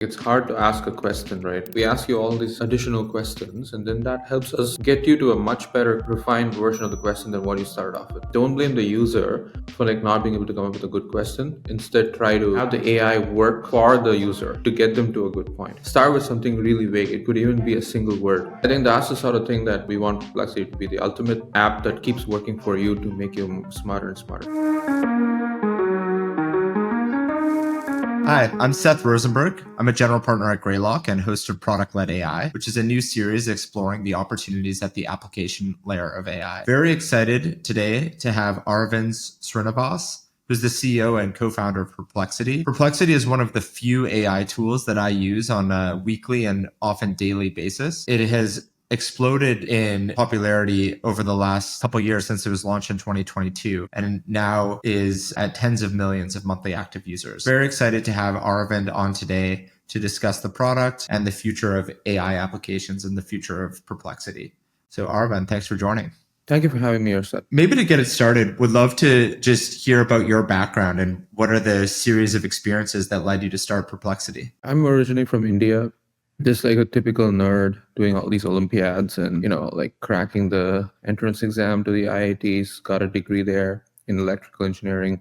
It's hard to ask a question, right? We ask you all these additional questions, and then that helps us get you to a much better refined version of the question than what you started off with. Don't blame the user for not being able to come up with a good question. Instead, try to have the AI work for the user to get them to a good point. Start with something really vague. It could even be a single word. I think that's the sort of thing that we want Perplexity to be, the ultimate app that keeps working for you to make you smarter and smarter. Hi, I'm Seth Rosenberg. I'm a general partner at Greylock and host of Product-Led AI, which is a new series exploring the opportunities at the application layer of AI. Very excited today to have Aravind Srinivas, who's the CEO and co-founder of Perplexity. Perplexity is one of the few AI tools that I use on a weekly and often daily basis. It has exploded in popularity over the last couple of years since it was launched in 2022 and now is at tens of millions of monthly active users. Very excited to have Aravind on today to discuss the product and the future of AI applications and the future of Perplexity. So Aravind, thanks for joining. Thank you for having me, Seth. Maybe to get it started, would love to just hear about your background and what are the series of experiences that led you to start Perplexity? I'm originally from India. Just like a typical nerd doing all these Olympiads and, cracking the entrance exam to the IITs, got a degree there in electrical engineering,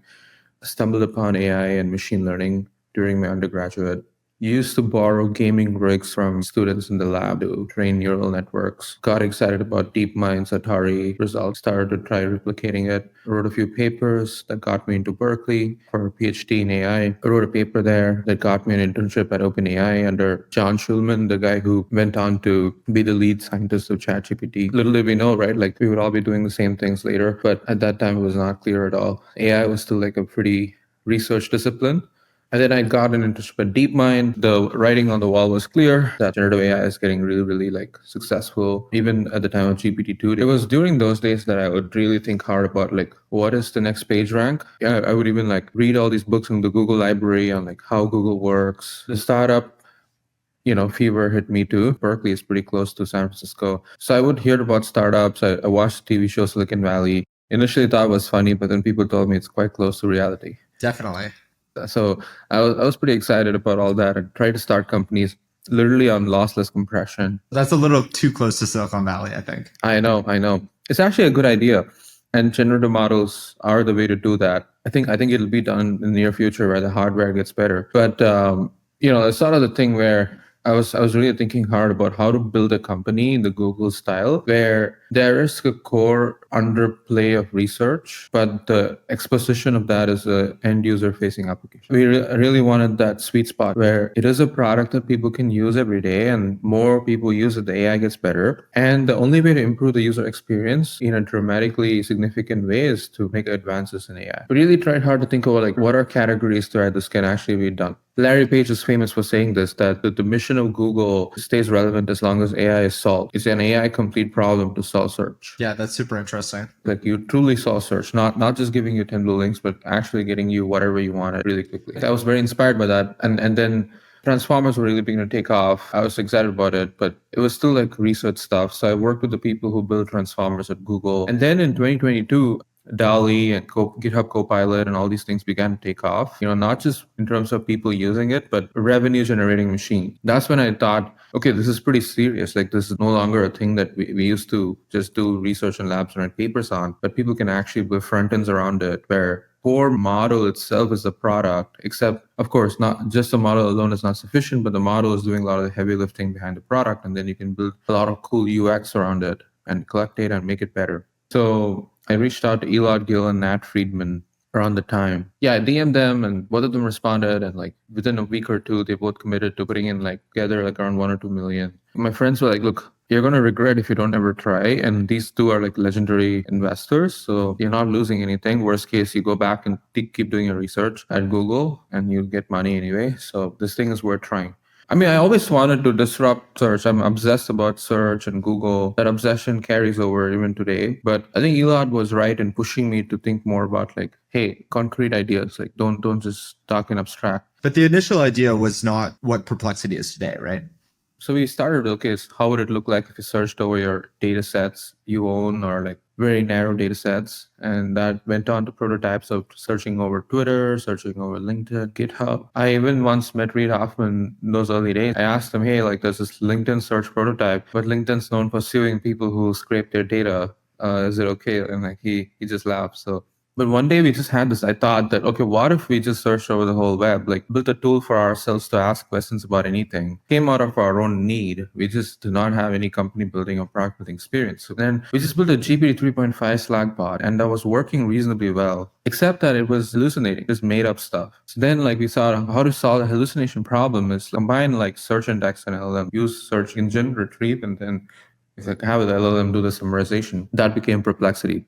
stumbled upon AI and machine learning during my undergraduate. Used to borrow gaming rigs from students in the lab to train neural networks. Got excited about DeepMind's Atari results, started to try replicating it. Wrote a few papers that got me into Berkeley for a PhD in AI. I wrote a paper there that got me an internship at OpenAI under John Schulman, the guy who went on to be the lead scientist of ChatGPT. Little did we know, right? We would all be doing the same things later, but at that time it was not clear at all. AI was still a pretty research discipline. And then I got an internship at DeepMind. The writing on the wall was clear that generative AI is getting really, really successful. Even at the time of GPT-2, it was during those days that I would really think hard about what is the next page rank. Yeah, I would even read all these books in the Google library on how Google works. The startup fever hit me too. Berkeley is pretty close to San Francisco. So I would hear about startups. I watched the TV show Silicon Valley. Initially thought it was funny, but then people told me it's quite close to reality. Definitely. So I was pretty excited about all that and tried to start companies literally on lossless compression. That's a little too close to Silicon Valley, I think. I know. It's actually a good idea. And generative models are the way to do that. I think it'll be done in the near future where the hardware gets better. But it's sort of the thing where I was really thinking hard about how to build a company in the Google style where there is a core underplay of research, but the exposition of that is an end user facing application. We really wanted that sweet spot where it is a product that people can use every day, and more people use it, the AI gets better. And the only way to improve the user experience in a dramatically significant way is to make advances in AI. We really tried hard to think about what are categories where this can actually be done. Larry Page is famous for saying this, that the mission of Google stays relevant as long as AI is solved. It's an AI complete problem to solve search. Yeah, that's super interesting. You truly solve search, not just giving you 10 blue links, but actually getting you whatever you wanted really quickly. I was very inspired by that. And then Transformers were really beginning to take off. I was excited about it, but it was still research stuff. So I worked with the people who built Transformers at Google. And then in 2022, DALL-E and GitHub Copilot and all these things began to take off, not just in terms of people using it, but revenue generating machine. That's when I thought, okay, this is pretty serious. This is no longer a thing that we used to just do research in labs and write papers on, but people can actually build front ends around it where core model itself is the product, except of course, not just the model alone is not sufficient, but the model is doing a lot of the heavy lifting behind the product. And then you can build a lot of cool UX around it and collect data and make it better. So I reached out to Elad Gil and Nat Friedman around the time. Yeah, I DM'd them and both of them responded. And within a week or two, they both committed to putting in together around 1 or 2 million. My friends were look, you're going to regret if you don't ever try. And these two are legendary investors. So you're not losing anything. Worst case, you go back and keep doing your research at Google and you get money anyway. So this thing is worth trying. I always wanted to disrupt search. I'm obsessed about search and Google. That obsession carries over even today. But I think Elad was right in pushing me to think more about hey, concrete ideas. Don't just talk in abstract. But the initial idea was not what Perplexity is today, right? So we started, okay, so how would it look like if you searched over your data sets you own or like very narrow data sets? And that went on to prototypes of searching over Twitter, searching over LinkedIn, GitHub. I even once met Reid Hoffman in those early days. I asked him, hey, like there's this LinkedIn search prototype, but LinkedIn's known for suing people who scrape their data. Is it okay? And like he just laughed. So but one day we just had this. I thought that, okay, what if we just searched over the whole web, like built a tool for ourselves to ask questions about anything, came out of our own need. We just did not have any company building or product building experience. So then we just built a GPT 3.5 Slack bot, and that was working reasonably well, except that it was hallucinating, just made up stuff. So then like we saw how to solve the hallucination problem is combine like search index and LLM, use search engine, retrieve, and then it's like have the LLM do the summarization. That became Perplexity.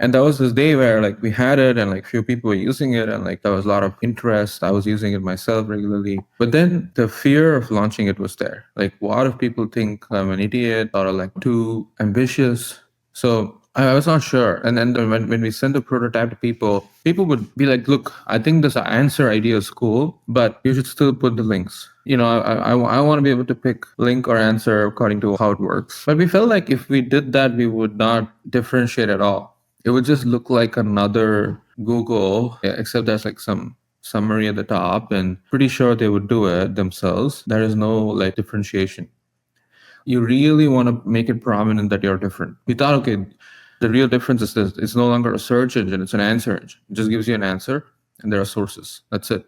And that was this day where like we had it and like few people were using it and like there was a lot of interest. I was using it myself regularly. But then the fear of launching it was there. Like what if people think I'm an idiot or like too ambitious? So I was not sure. And then when we sent the prototype to people would be like, look, I think this answer idea is cool, but you should still put the links. I want to be able to pick link or answer according to how it works. But we felt like if we did that, we would not differentiate at all. It would just look like another Google, yeah, except there's like some summary at the top, and pretty sure they would do it themselves. There is no like differentiation. You really want to make it prominent that you're different. We thought, okay, the real difference is this: it's no longer a search engine; it's an answer engine. It just gives you an answer, and there are sources. That's it.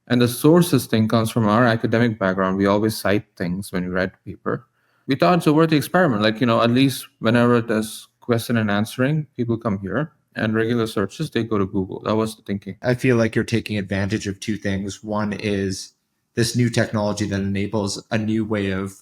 And the sources thing comes from our academic background. We always cite things when we write a paper. We thought it's a worthy experiment. Like, at least whenever there's question and answering, people come here. And regular searches, they go to Google. That was the thinking. I feel like you're taking advantage of two things. One is this new technology that enables a new way of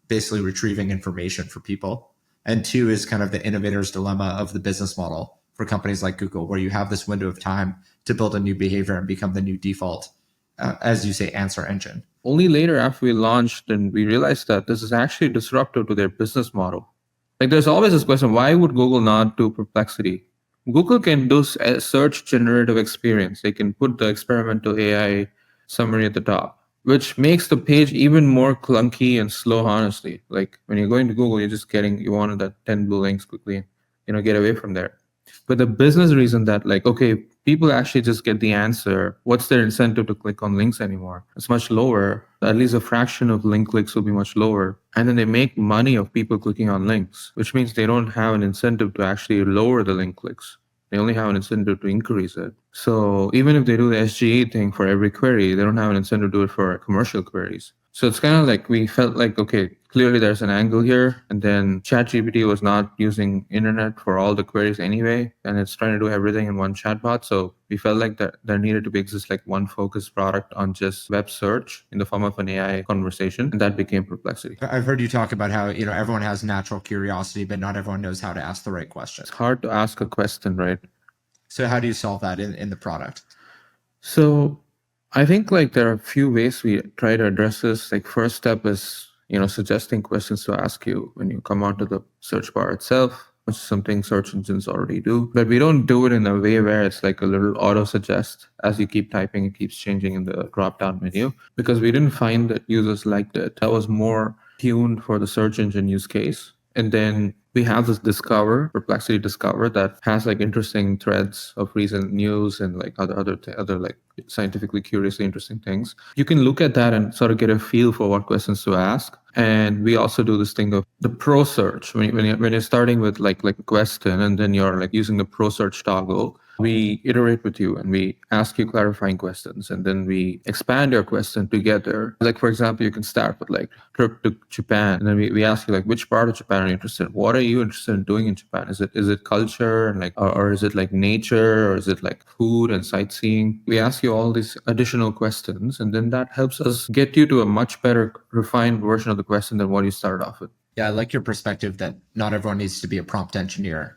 basically retrieving information for people. And two is kind of the innovator's dilemma of the business model for companies like Google, where you have this window of time to build a new behavior and become the new default, as you say, answer engine. Only later after we launched and we realized that this is actually disruptive to their business model. Like there's always this question, why would Google not do Perplexity? Google can do a search generative experience. They can put the experimental AI summary at the top, which makes the page even more clunky and slow, honestly. Like when you're going to Google, you're just you wanted that 10 blue links quickly, get away from there. But the business reason that like, okay, people actually just get the answer, what's their incentive to click on links anymore? It's much lower. At least a fraction of link clicks will be much lower. And then they make money of people clicking on links, which means they don't have an incentive to actually lower the link clicks. They only have an incentive to increase it. So even if they do the SGE thing for every query, they don't have an incentive to do it for commercial queries. So it's kind of like we felt like, okay, clearly there's an angle here. And then ChatGPT was not using internet for all the queries anyway, and it's trying to do everything in one chatbot. So we felt like that there needed to be exist like one focused product on just web search in the form of an AI conversation, and that became Perplexity. I've heard you talk about how everyone has natural curiosity, but not everyone knows how to ask the right question. It's hard to ask a question, right? So how do you solve that in the product? So I think like there are a few ways we try to address this. Like first step is, suggesting questions to ask you when you come onto the search bar itself, which is something search engines already do. But we don't do it in a way where it's like a little auto suggest as you keep typing, it keeps changing in the drop down menu because we didn't find that users liked it. That was more tuned for the search engine use case. And then we have this Perplexity Discover, that has like interesting threads of recent news and like other like scientifically curiously interesting things. You can look at that and sort of get a feel for what questions to ask. And we also do this thing of the pro search when you're starting with like a question and then you're like using the pro search toggle. We iterate with you and we ask you clarifying questions and then we expand your question together. Like, for example, you can start with like trip to Japan. And then we ask you like, which part of Japan are you interested in? What are you interested in doing in Japan? Is it culture and like, or is it like nature or is it like food and sightseeing? We ask you all these additional questions and then that helps us get you to a much better refined version of the question than what you started off with. Yeah, I like your perspective that not everyone needs to be a prompt engineer.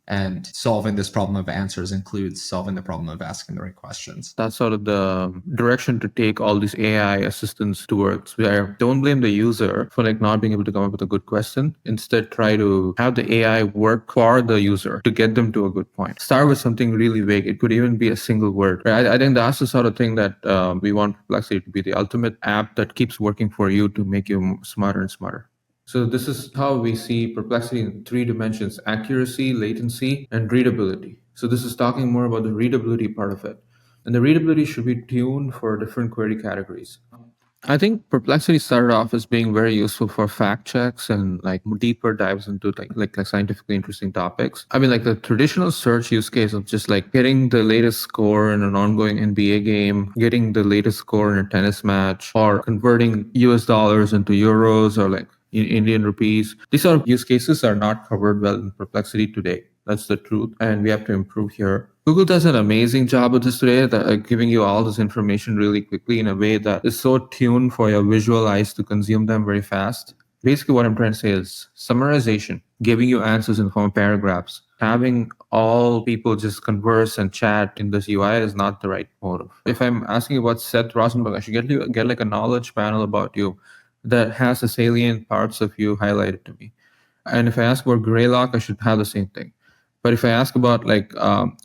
And solving this problem of answers includes solving the problem of asking the right questions. That's sort of the direction to take all these AI assistants towards, where don't blame the user for like not being able to come up with a good question. Instead, try to have the AI work for the user to get them to a good point. Start with something really vague. It could even be a single word. Right? I think that's the sort of thing that we want Perplexity to be, the ultimate app that keeps working for you to make you smarter and smarter. So this is how we see Perplexity in three dimensions: accuracy, latency, and readability. So this is talking more about the readability part of it. And the readability should be tuned for different query categories. I think Perplexity started off as being very useful for fact checks and like deeper dives into like scientifically interesting topics. I mean, like the traditional search use case of just like getting the latest score in an ongoing NBA game, getting the latest score in a tennis match, or converting US dollars into euros or like in Indian rupees. These sort of use cases are not covered well in Perplexity today. That's the truth, and we have to improve here. Google does an amazing job of this today, that giving you all this information really quickly in a way that is so tuned for your visual eyes to consume them very fast. Basically, what I'm trying to say is summarization, giving you answers in the form of paragraphs. Having all people just converse and chat in this UI is not the right motive. If I'm asking about Seth Rosenberg, I should get like a knowledge panel about you that has the salient parts of you highlighted to me. And if I ask about Greylock, I should have the same thing. But if I ask about like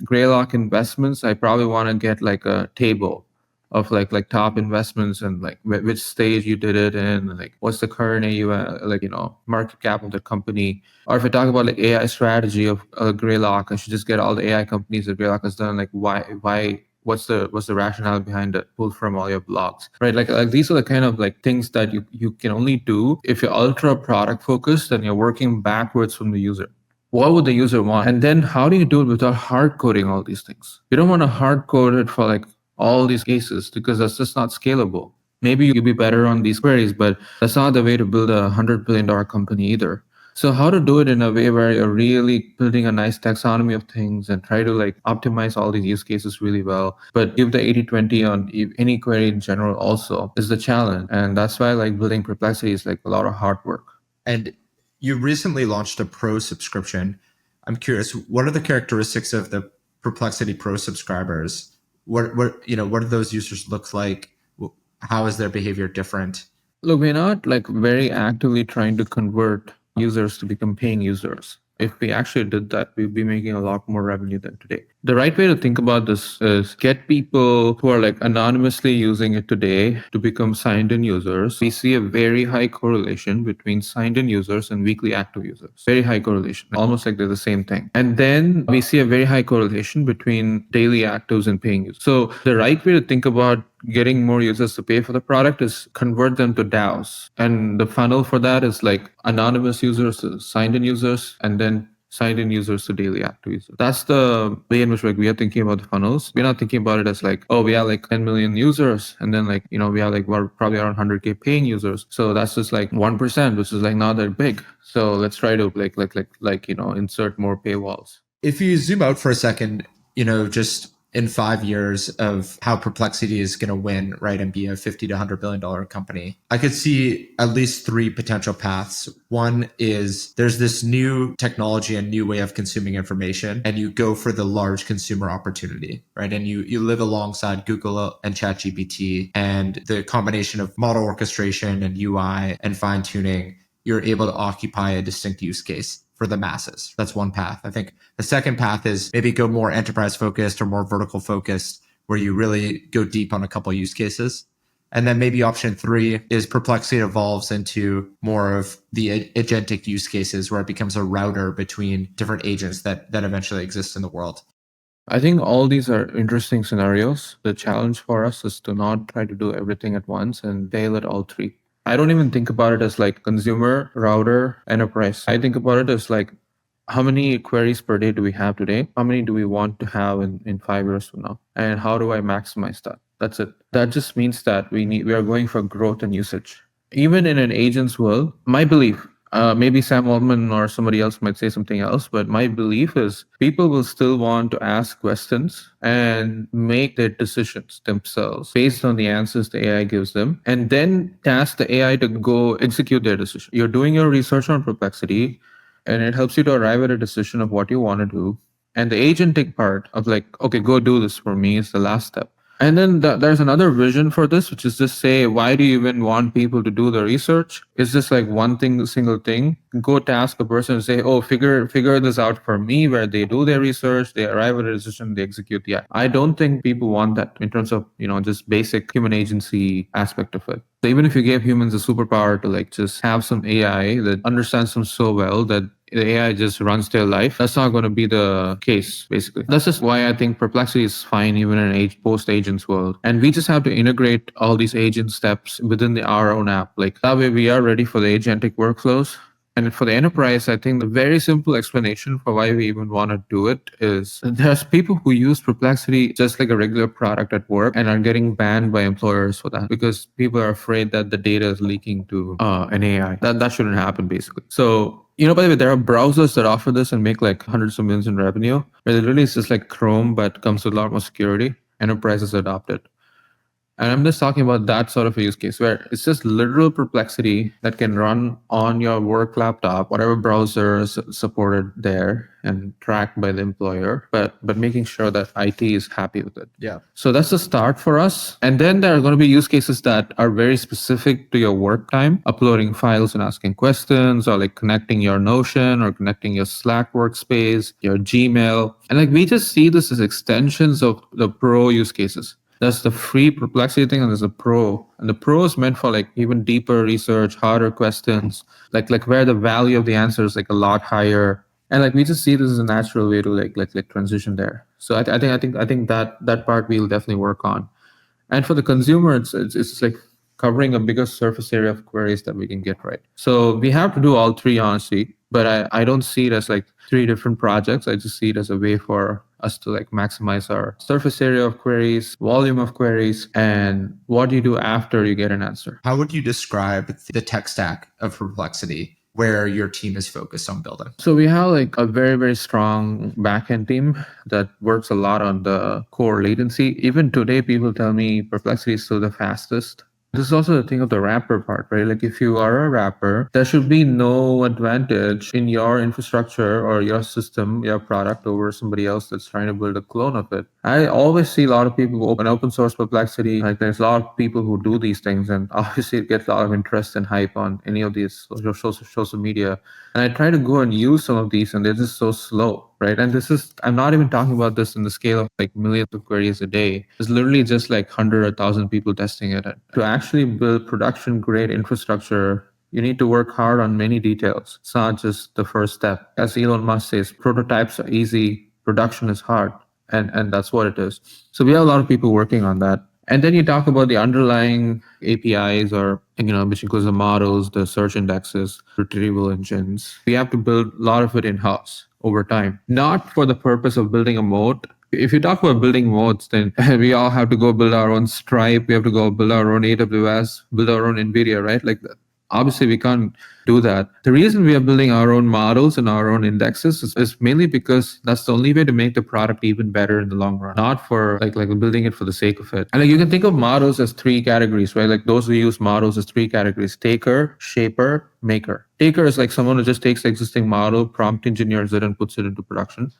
Greylock investments, I probably want to get like a table of like top investments and like which stage you did it in, and like what's the current AUM, like market cap of the company. Or if I talk about like AI strategy of Greylock, I should just get all the AI companies that Greylock has done. Like why what's the rationale behind it, pulled from all your blogs, right? Like these are the kind of like things that you can only do if you're ultra product focused and you're working backwards from the user. What would the user want? And then how do you do it without hard coding all these things? You don't want to hard code it for like all these cases, because that's just not scalable. Maybe you'll be better on these queries, but that's not the way to build $100 billion company either. So how to do it in a way where you're really building a nice taxonomy of things and try to like optimize all these use cases really well, but give the 80/20 on any query in general also is the challenge. And that's why like building Perplexity is like a lot of hard work. And you recently launched a Pro subscription. I'm curious, what are the characteristics of the Perplexity Pro subscribers? What do those users look like? How is their behavior different? Look, we're not like very actively trying to convert users to become paying users. If we actually did that, we'd be making a lot more revenue than today. The right way to think about this is get people who are like anonymously using it today to become signed in users. We see a very high correlation between signed in users and weekly active users. Very high correlation, almost like they're the same thing. And then we see a very high correlation between daily actives and paying users. So the right way to think about getting more users to pay for the product is convert them to DAOs. And the funnel for that is like anonymous users to signed in users, and then signed in users to daily active users. That's the way in which like we are thinking about the funnels. We're not thinking about it as like, oh, we have like 10 million users, and then like, we have like probably around 100K paying users. So that's just like 1%, which is like not that big. So let's try to insert more paywalls. If you zoom out for a second, just in 5 years of how Perplexity is going to win, right, and be a $50 to $100 billion company, I could see at least three potential paths. One is there's this new technology and new way of consuming information, and you go for the large consumer opportunity, right? And you live alongside Google and ChatGPT, and the combination of model orchestration and UI and fine tuning, you're able to occupy a distinct use case for the masses. That's one path. I think the second path is maybe go more enterprise focused or more vertical focused, where you really go deep on a couple use cases. And then maybe option three is Perplexity evolves into more of the agentic use cases, where it becomes a router between different agents that eventually exist in the world. I think all these are interesting scenarios. The challenge for us is to not try to do everything at once and fail at all three. I don't even think about it as like consumer, router, enterprise. I think about it as like, how many queries per day do we have today? How many do we want to have in 5 years from now? And how do I maximize that? That's it. That just means that we are going for growth and usage. Even in an agent's world, my belief, maybe Sam Altman or somebody else might say something else, but my belief is people will still want to ask questions and make their decisions themselves based on the answers the AI gives them, and then task the AI to go execute their decision. You're doing your research on Perplexity, and it helps you to arrive at a decision of what you want to do. And the agentic part of like, okay, go do this for me is the last step. And then there's another vision for this, which is just say, why do you even want people to do the research? Is this like one thing, single thing? Go task a person and say, oh, figure this out for me, where they do their research, they arrive at a decision, they execute the act. I don't think people want that in terms of, just basic human agency aspect of it. So even if you gave humans a superpower to like just have some AI that understands them so well that the AI just runs their life, that's not going to be the case, basically. That's just why I think Perplexity is fine even in an post-agents world. And we just have to integrate all these agent steps within our own app. Like that way we are ready for the agentic workflows. And for the enterprise, I think the very simple explanation for why we even want to do it is there's people who use Perplexity just like a regular product at work and are getting banned by employers for that because people are afraid that the data is leaking to an AI. That shouldn't happen, basically. So, by the way, there are browsers that offer this and make like hundreds of millions in revenue. But literally, it's just like Chrome, but comes with a lot more security. Enterprises adopt it. And I'm just talking about that sort of a use case where it's just literal Perplexity that can run on your work laptop, whatever browser is supported there and tracked by the employer, but making sure that IT is happy with it. Yeah. So that's the start for us. And then there are going to be use cases that are very specific to your work time, uploading files and asking questions, or like connecting your Notion or connecting your Slack workspace, your Gmail. And like we just see this as extensions of the pro use cases. That's the free Perplexity thing, and there's a pro. And the pro is meant for like even deeper research, harder questions, like where the value of the answer is like a lot higher. And like we just see this as a natural way to like transition there. So I think that part we'll definitely work on. And for the consumer, it's like covering a bigger surface area of queries that we can get right. So we have to do all three, honestly, but I don't see it as like three different projects. I just see it as a way for us to like maximize our surface area of queries, volume of queries, and what you do after you get an answer. How would you describe the tech stack of Perplexity where your team is focused on building? So we have like a very, very strong backend team that works a lot on the core latency. Even today, people tell me Perplexity is still the fastest. This is also the thing of the wrapper part, right? Like if you are a wrapper, there should be no advantage in your infrastructure or your system, your product over somebody else that's trying to build a clone of it. I always see a lot of people who open open source Perplexity. Like there's a lot of people who do these things, and obviously it gets a lot of interest and hype on any of these social media. And I try to go and use some of these, and they're just so slow, right? And I'm not even talking about this in the scale of like millions of queries a day. It's literally just like 100 or 1,000 people testing it. To actually build production grade infrastructure, you need to work hard on many details. It's not just the first step. As Elon Musk says, prototypes are easy, production is hard. And that's what it is. So we have a lot of people working on that. And then you talk about the underlying APIs or, which includes the models, the search indexes, retrieval engines. We have to build a lot of it in-house over time, not for the purpose of building a moat. If you talk about building moats, then we all have to go build our own Stripe. We have to go build our own AWS, build our own Nvidia, right? Like obviously we can't do that. The reason we are building our own models and our own indexes is mainly because that's the only way to make the product even better in the long run, not for like building it for the sake of it. And like you can think of models as three categories, right? Like those who use models as three categories: taker, shaper, maker. Taker is like someone who just takes the existing model, prompt engineers it, and puts it into production.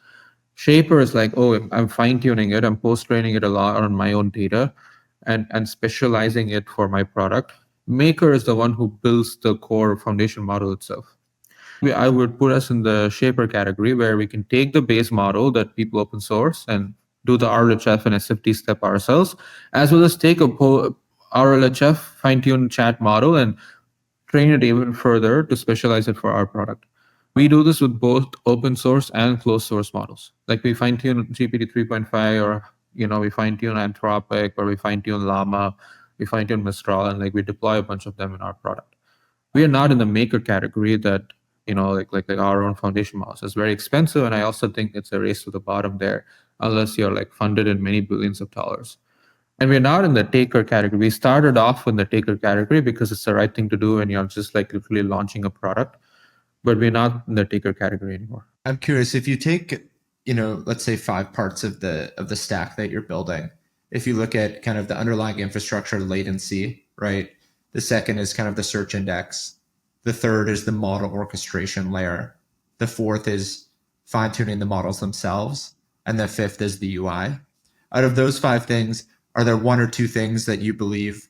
Shaper is like, oh, I'm fine tuning it, I'm post training it a lot on my own data and specializing it for my product. Maker is the one who builds the core foundation model itself. I would put us in the shaper category where we can take the base model that people open source and do the RLHF and SFT step ourselves, as well as take a RLHF fine-tuned chat model and train it even further to specialize it for our product. We do this with both open source and closed source models. Like we fine tune GPT 3.5, or we fine tune Anthropic, or we fine tune Llama, we fine tune Mistral, and like we deploy a bunch of them in our product. We are not in the maker category that like our own foundation models. It's very expensive, and I also think it's a race to the bottom there, unless you're like funded in many billions of dollars. And we're not in the taker category. We started off in the taker category because it's the right thing to do, and you're just like literally launching a product. But we're not in the taker category anymore. I'm curious, if you take, let's say 5 parts of the stack that you're building. If you look at kind of the underlying infrastructure latency, right? The second is kind of the search index. The third is the model orchestration layer. The fourth is fine tuning the models themselves. And the fifth is the UI. Out of those five things, are there one or two things that you believe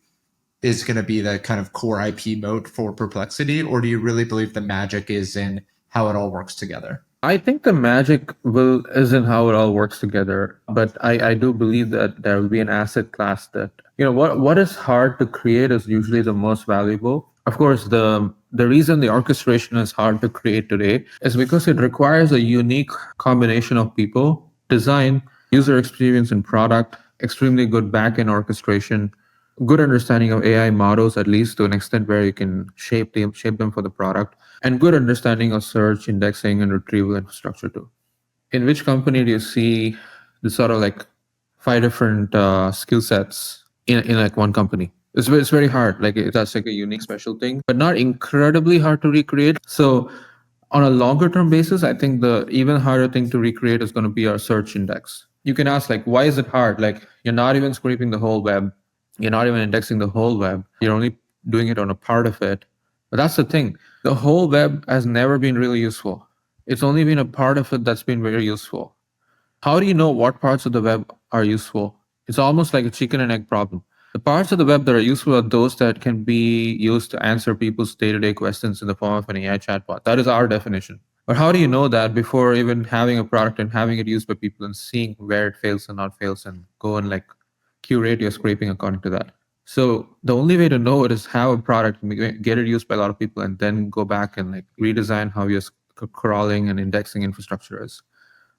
is going to be the kind of core IP moat for Perplexity? Or do you really believe the magic is in how it all works together? I think the magic is in how it all works together, but I do believe that there will be an asset class that what is hard to create is usually the most valuable. Of course, the reason the orchestration is hard to create today is because it requires a unique combination of people, design, user experience, and product, extremely good backend orchestration, good understanding of AI models, at least to an extent where you can shape them for the product, and good understanding of search, indexing, and retrieval infrastructure too. In which company do you see the sort of like five different skill sets in like one company? It's very hard. Like that's like a unique special thing, but not incredibly hard to recreate. So on a longer term basis, I think the even harder thing to recreate is going to be our search index. You can ask like, why is it hard? Like you're not even scraping the whole web. You're not even indexing the whole web. You're only doing it on a part of it. But that's the thing. The whole web has never been really useful. It's only been a part of it that's been very useful. How do you know what parts of the web are useful? It's almost like a chicken and egg problem. The parts of the web that are useful are those that can be used to answer people's day-to-day questions in the form of an AI chatbot. That is our definition. But how do you know that before even having a product and having it used by people and seeing where it fails and not fails and go and like curate your scraping according to that? So the only way to know it is have a product, get it used by a lot of people, and then go back and like redesign how your crawling and indexing infrastructure is.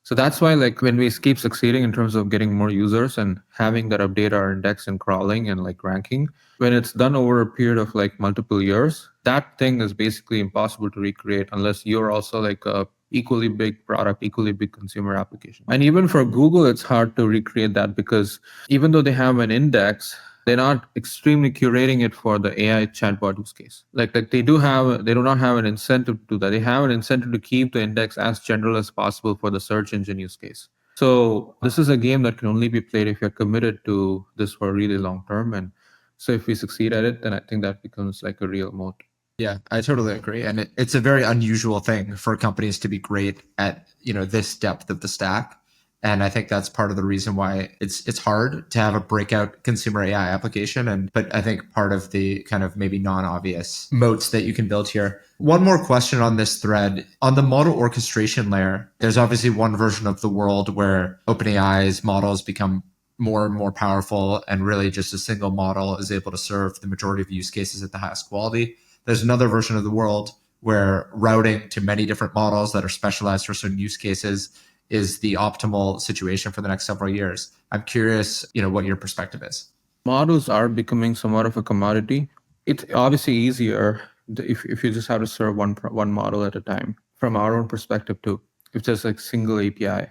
So that's why, like, when we keep succeeding in terms of getting more users and having that update our index and crawling and like ranking, when it's done over a period of like multiple years, that thing is basically impossible to recreate unless you're also like a equally big product, equally big consumer application. And even for Google, it's hard to recreate that because even though they have an index, they're not extremely curating it for the AI chatbot use case. Like they do not have an incentive to do that. They have an incentive to keep the index as general as possible for the search engine use case. So this is a game that can only be played if you're committed to this for a really long term. And so if we succeed at it, then I think that becomes like a real moat. Yeah, I totally agree. And it's a very unusual thing for companies to be great at, this depth of the stack. And I think that's part of the reason why it's hard to have a breakout consumer AI application. But I think part of the kind of maybe non-obvious moats that you can build here. One more question on this thread. On the model orchestration layer, there's obviously one version of the world where OpenAI's models become more and more powerful, and really just a single model is able to serve the majority of use cases at the highest quality. There's another version of the world where routing to many different models that are specialized for certain use cases is the optimal situation for the next several years. I'm curious, what your perspective is. Models are becoming somewhat of a commodity. It's obviously easier if you just have to serve one model at a time. From our own perspective too, if there's like single API,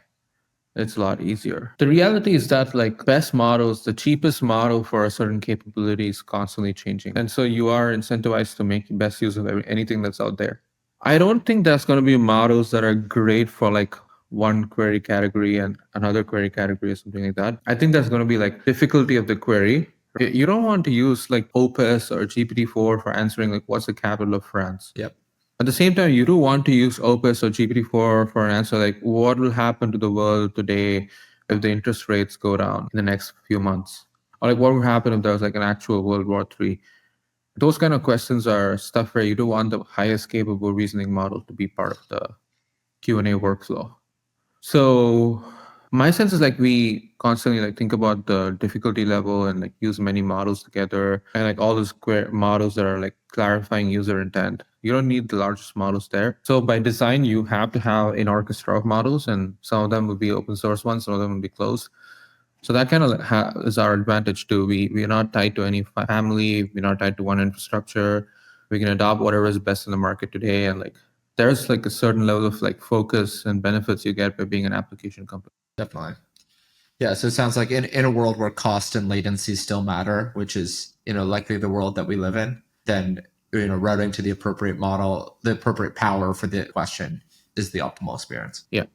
it's a lot easier. The reality is that like best models, the cheapest model for a certain capability is constantly changing. And so you are incentivized to make best use of anything that's out there. I don't think there's going to be models that are great for like one query category and another query category or something like that. I think there's going to be like difficulty of the query. You don't want to use like Opus or GPT-4 for answering like what's the capital of France. Yep. At the same time, you do want to use Opus or GPT-4 for an answer like what will happen to the world today if the interest rates go down in the next few months? Or like what would happen if there was like an actual World War III? Those kind of questions are stuff where you do want the highest capable reasoning model to be part of the Q&A workflow. So my sense is like we constantly like think about the difficulty level and like use many models together and like all those models that are like clarifying user intent. You don't need the largest models there. So by design, you have to have an orchestra of models, and some of them will be open source ones, some of them will be closed. So that kind of is our advantage too. We're not tied to any family. We're not tied to one infrastructure. We can adopt whatever is best in the market today, and like there's like a certain level of like focus and benefits you get by being an application company. Definitely. Yeah. So it sounds like in a world where cost and latency still matter, which is, likely the world that we live in, then, routing to the appropriate model, the appropriate power for the question is the optimal experience. Yeah.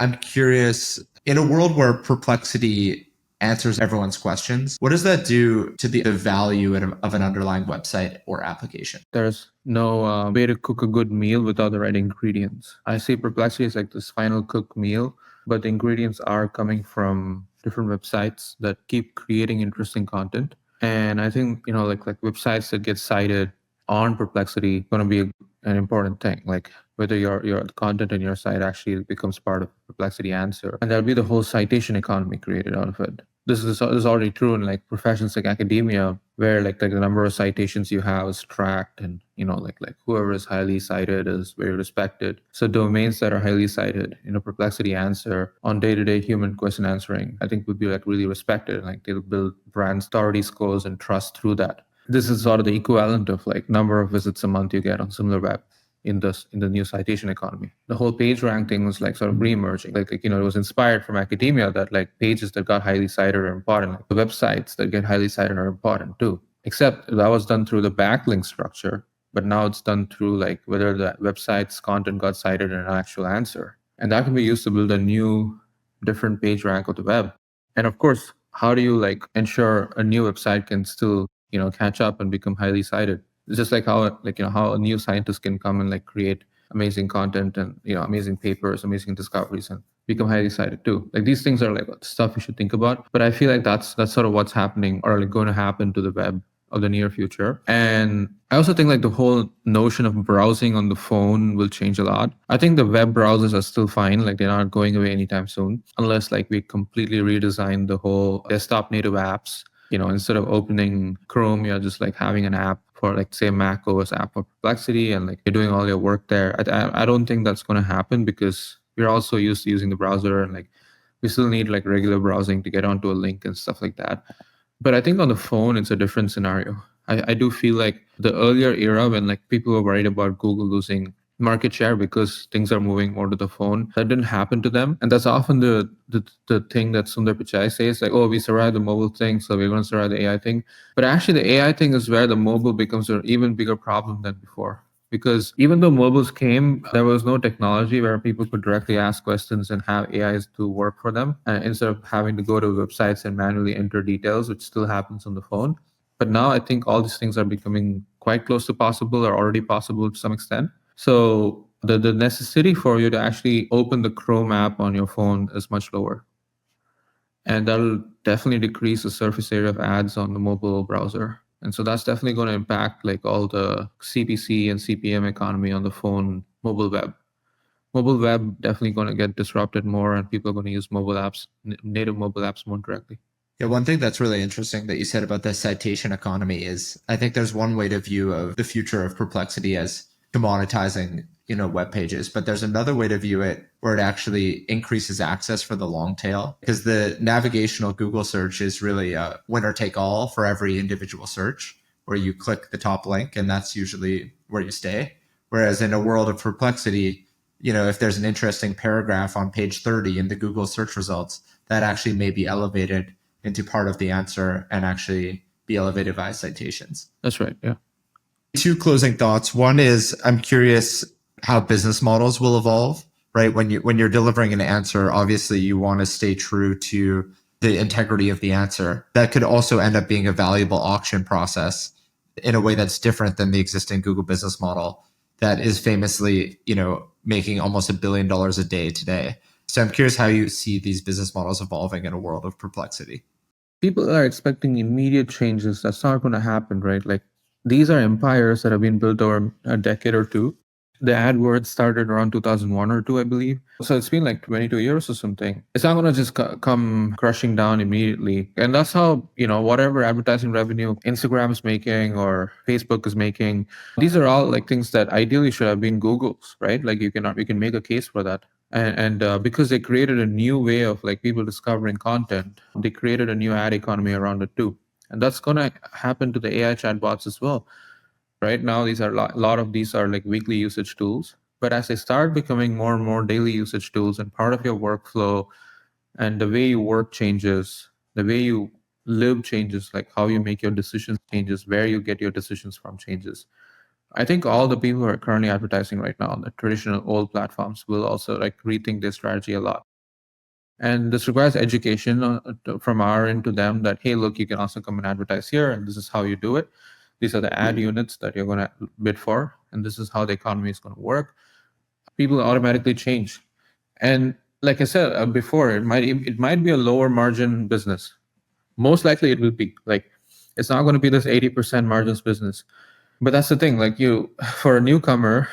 I'm curious, in a world where Perplexity answers everyone's questions. What does that do to the value of an underlying website or application? There's no way to cook a good meal without the right ingredients. I see Perplexity as like this final cooked meal, but the ingredients are coming from different websites that keep creating interesting content. And I think, like websites that get cited on Perplexity going to be an important thing. Like whether your content in your site actually becomes part of Perplexity answer, and there'll be the whole citation economy created out of it. This is already true in like professions like academia, where like the number of citations you have is tracked, and like whoever is highly cited is very respected. So domains that are highly cited, Perplexity answer on day-to-day human question answering, I think would be like really respected. Like they'll build brand authority scores and trust through that. This is sort of the equivalent of like number of visits a month you get on SimilarWeb in the new citation economy. The whole page rank thing was like sort of re-emerging. It was inspired from academia that like pages that got highly cited are important. Like the websites that get highly cited are important too. Except that was done through the backlink structure, but now it's done through like whether the website's content got cited in an actual answer. And that can be used to build a new different page rank of the web. And of course, how do you like ensure a new website can still, catch up and become highly cited? It's just like how a new scientist can come and like create amazing content and amazing papers, amazing discoveries, and become highly cited too. Like these things are like stuff you should think about. But I feel like that's sort of what's happening or like going to happen to the web of the near future. And I also think like the whole notion of browsing on the phone will change a lot. I think the web browsers are still fine, like they're not going away anytime soon, unless like we completely redesign the whole desktop native apps. Instead of opening Chrome, you're just like having an app for like say Mac OS app for Perplexity, and like you're doing all your work there. I don't think that's going to happen because we're also used to using the browser, and like we still need like regular browsing to get onto a link and stuff like that. But I think on the phone, it's a different scenario. I do feel like the earlier era when like people were worried about Google losing market share because things are moving more to the phone, that didn't happen to them. And that's often the thing that Sundar Pichai says, like, oh, we survived the mobile thing, so we're going to survive the AI thing. But actually, the AI thing is where the mobile becomes an even bigger problem than before. Because even though mobiles came, there was no technology where people could directly ask questions and have AIs do work for them instead of having to go to websites and manually enter details, which still happens on the phone. But now I think all these things are becoming quite close to possible or already possible to some extent. So the necessity for you to actually open the Chrome app on your phone is much lower. And that'll definitely decrease the surface area of ads on the mobile browser. And so that's definitely going to impact like all the CPC and CPM economy on the phone mobile web. Mobile web definitely going to get disrupted more, and people are going to use mobile apps, native mobile apps more directly. Yeah, one thing that's really interesting that you said about the citation economy is I think there's one way to view of the future of Perplexity as commoditizing, web pages, but there's another way to view it where it actually increases access for the long tail because the navigational Google search is really a winner take all for every individual search where you click the top link and that's usually where you stay. Whereas in a world of Perplexity, if there's an interesting paragraph on page 30 in the Google search results, that actually may be elevated into part of the answer and actually be elevated by citations. That's right. Yeah. Two closing thoughts. One is I'm curious how business models will evolve, right? When you're delivering an answer, obviously you want to stay true to the integrity of the answer. That could also end up being a valuable auction process in a way that's different than the existing Google business model that is famously, making almost $1 billion a day today. So I'm curious how you see these business models evolving in a world of Perplexity. People are expecting immediate changes. That's not going to happen, right? Like these are empires that have been built over a decade or two. The AdWords started around 2001 or two, I believe. So it's been like 22 years or something. It's not going to just come crushing down immediately. And that's how, whatever advertising revenue Instagram is making or Facebook is making, these are all like things that ideally should have been Google's, right? Like you can make a case for that. And because they created a new way of like people discovering content, they created a new ad economy around it too. And that's going to happen to the AI chatbots as well. Right now, these are a lot of these are like weekly usage tools. But as they start becoming more and more daily usage tools and part of your workflow, and the way you work changes, the way you live changes, like how you make your decisions changes, where you get your decisions from changes. I think all the people who are currently advertising right now on the traditional old platforms will also like rethink their strategy a lot. And this requires education from our end to them that, hey, look, you can also come and advertise here, and this is how you do it. These are the ad units that you're going to bid for, and this is how the economy is going to work. People automatically change. And like I said before, it might be a lower margin business. Most likely it will be. Like, it's not going to be this 80% margins business. But that's the thing, like for a newcomer,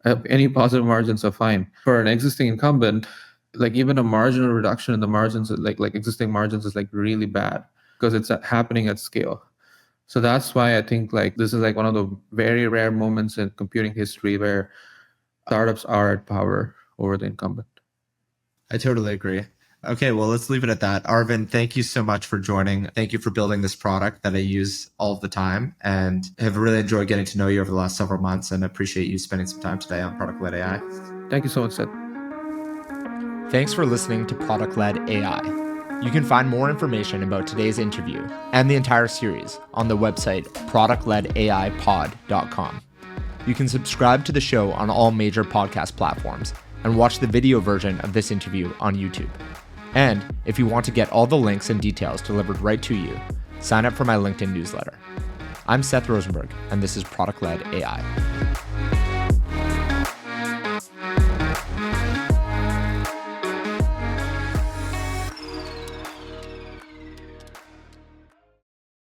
any positive margins are fine. For an existing incumbent, like even a marginal reduction in the margins, like existing margins, is like really bad because it's happening at scale. So that's why I think like this is like one of the very rare moments in computing history where startups are at power over the incumbent. I totally agree. Okay, well, let's leave it at that. Aravind, thank you so much for joining. Thank you for building this product that I use all the time, and have really enjoyed getting to know you over the last several months, and appreciate you spending some time today on Product-Led AI. Thank you so much, Seth. Thanks for listening to Product-Led AI. You can find more information about today's interview and the entire series on the website productledaipod.com. You can subscribe to the show on all major podcast platforms and watch the video version of this interview on YouTube. And if you want to get all the links and details delivered right to you, sign up for my LinkedIn newsletter. I'm Seth Rosenberg, and this is Product-Led AI.